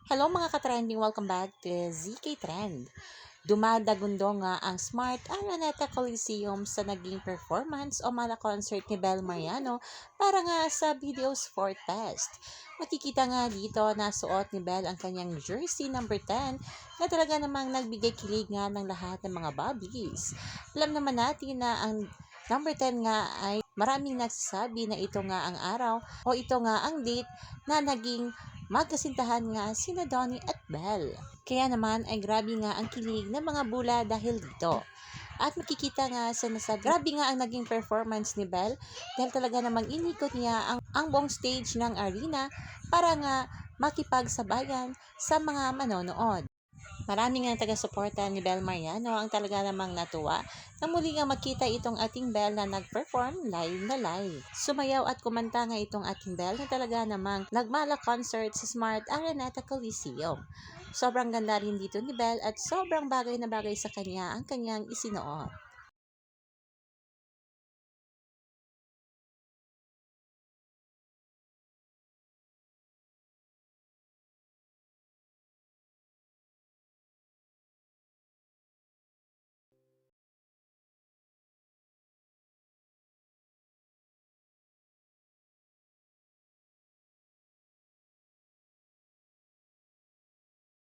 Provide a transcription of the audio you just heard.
Hello mga ka-trending, welcome back to ZK Trend. Dumadagundo nga ang Smart Araneta Coliseum sa naging performance o mala concert ni Bel Mariano para nga sa Videos for Test. Makikita nga dito na suot ni Bel ang kanyang jersey number 10 na talaga namang nagbigay kilig nga ng lahat ng mga Bobbies. Alam naman natin na ang number 10 nga ay maraming nagsasabi na ito nga ang araw o ito nga ang date na naging magkasintahan nga sina Donnie at Belle. Kaya naman ay grabe nga ang kilig ng mga bula dahil dito. At makikita nga sa grabe nga ang naging performance ni Belle dahil talaga namang inikot niya ang buong stage ng arena para nga makipagsabayan sa mga manonood. Marami nga taga-suporta ni Bel Mariano ang talaga namang natuwa na muli nga makita itong ating Bel na nag-perform live na live. Sumayaw at kumanta nga itong ating Bel na talaga namang nagmala concert sa Smart Araneta Coliseum. Sobrang ganda rin dito ni Bel at sobrang bagay na bagay sa kanya ang kanyang isinuot.